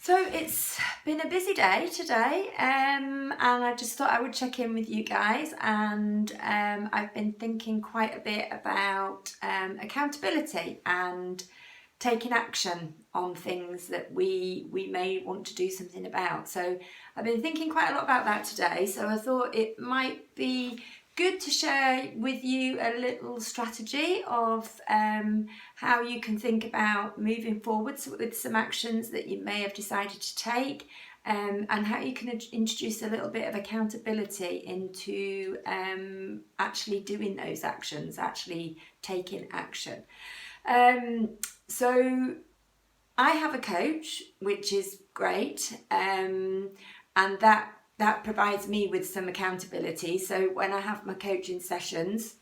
So it's been a busy day today, and I just thought I would check in with you guys. And I've been thinking quite a bit about accountability and taking action on things that we may want to do something about. So I've been thinking quite a lot about that today. So I thought it might be good to share with you a little strategy of how you can think about moving forwards with some actions that you may have decided to take, and how you can introduce a little bit of accountability into actually doing those actions, actually taking action. So I have a coach, which is great, and that provides me with some accountability. So when I have my coaching sessions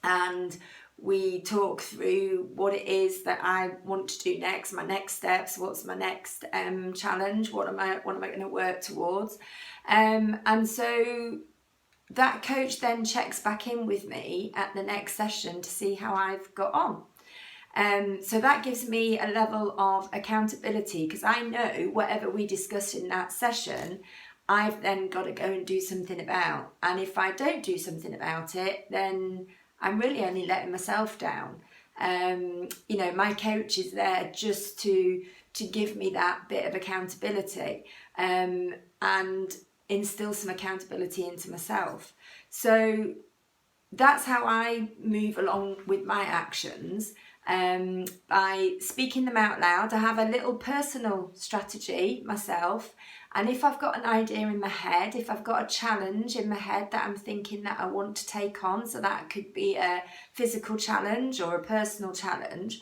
and we talk through what it is that I want to do next, my next steps, what's my next challenge, what am I going to work towards, and so that coach then checks back in with me at the next session to see how I've got on. So that gives me a level of accountability, because I know whatever we discuss in that session, I've then got to go and do something about. And if I don't do something about it, then I'm really only letting myself down. My coach is there just to give me that bit of accountability, and instill some accountability into myself. So that's how I move along with my actions. By speaking them out loud. I have a little personal strategy myself, and if I've got an idea in my head, if I've got a challenge in my head that I'm thinking that I want to take on, so that could be a physical challenge or a personal challenge,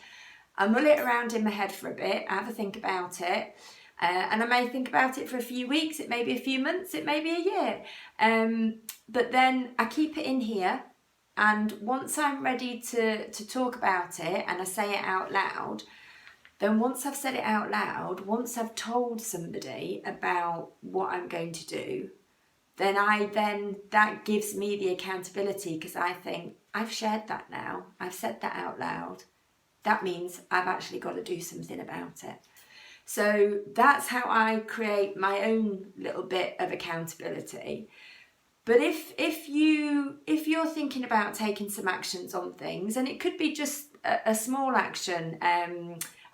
I mull it around in my head for a bit, I have a think about it, and I may think about it for a few weeks, it may be a few months, it may be a year, but then I keep it in here. And once I'm ready to talk about it and I say it out loud, then once I've said it out loud, once I've told somebody about what I'm going to do, then that gives me the accountability, because I think I've shared that now, I've said that out loud. That means I've actually got to do something about it. So that's how I create my own little bit of accountability. But if you're thinking about taking some actions on things, and it could be just a small action.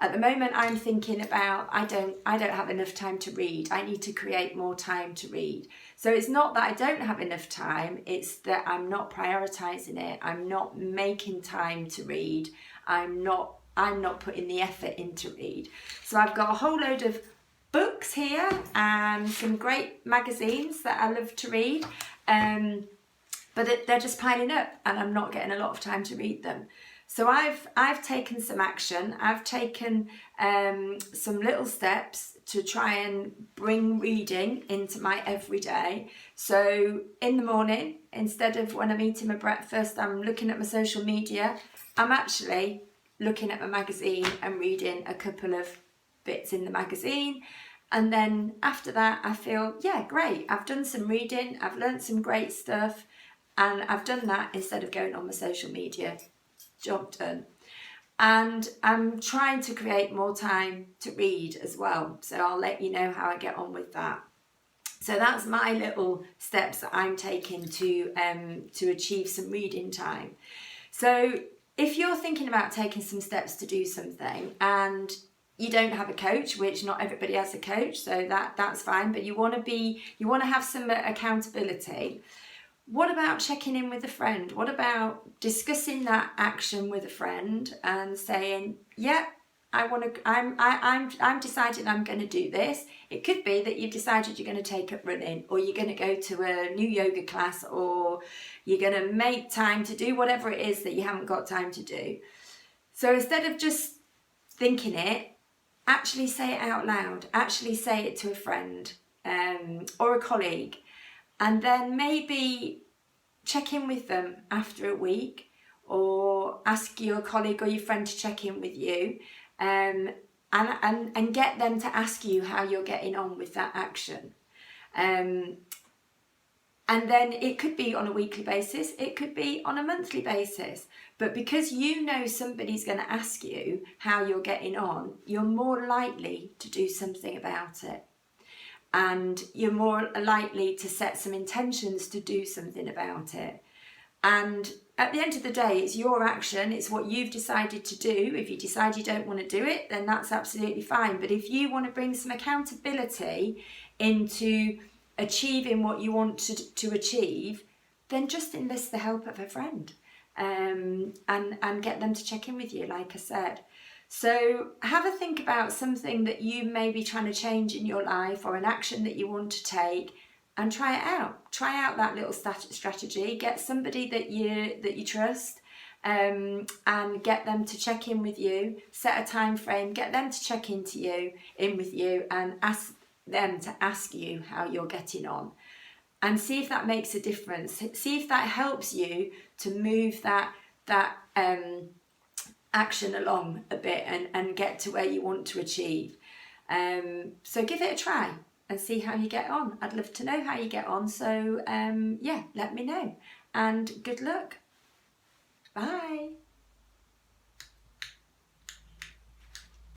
At the moment, I'm thinking about I don't have enough time to read. I need to create more time to read. So it's not that I don't have enough time. It's that I'm not prioritising it. I'm not making time to read. I'm not putting the effort into read. So I've got a whole load of books here and some great magazines that I love to read, but they're just piling up and I'm not getting a lot of time to read them. So I've taken some action. I've taken some little steps to try and bring reading into my everyday. So in the morning, instead of when I'm eating my breakfast, I'm looking at my social media, I'm actually looking at my magazine and reading a couple of bits in the magazine. And then after that, I feel, yeah, great, I've done some reading, I've learned some great stuff, and I've done that instead of going on my social media. Job done. And I'm trying to create more time to read as well, so I'll let you know how I get on with that. So that's my little steps that I'm taking to achieve some reading time. So if you're thinking about taking some steps to do something and you don't have a coach, which not everybody has a coach, so that's fine, but you want to have some accountability. What about checking in with a friend? What about discussing that action with a friend and saying, yeah, I'm deciding I'm going to do this. It could be that you've decided you're going to take up running, or you're going to go to a new yoga class, or you're going to make time to do whatever it is that you haven't got time to do. So instead of just thinking it, actually say it out loud. Actually say it to a friend or a colleague, and then maybe check in with them after a week, or ask your colleague or your friend to check in with you, and get them to ask you how you're getting on with that action. And then it could be on a weekly basis, it could be on a monthly basis. But because you know somebody's going to ask you how you're getting on, you're more likely to do something about it. And you're more likely to set some intentions to do something about it. And at the end of the day, it's your action, it's what you've decided to do. If you decide you don't want to do it, then that's absolutely fine. But if you want to bring some accountability into achieving what you want to achieve, then just enlist the help of a friend, and get them to check in with you, like I said. So have a think about something that you may be trying to change in your life, or an action that you want to take, and try it out. Try out that little strategy. Get somebody that you trust, and get them to check in with you. Set a time frame. Get them to check in with you, and ask them to ask you how you're getting on, and see if that makes a difference. See if that helps you to move that action along a bit, and get to where you want to achieve. So give it a try and see how you get on. I'd love to know how you get on. So yeah, let me know, and good luck. Bye.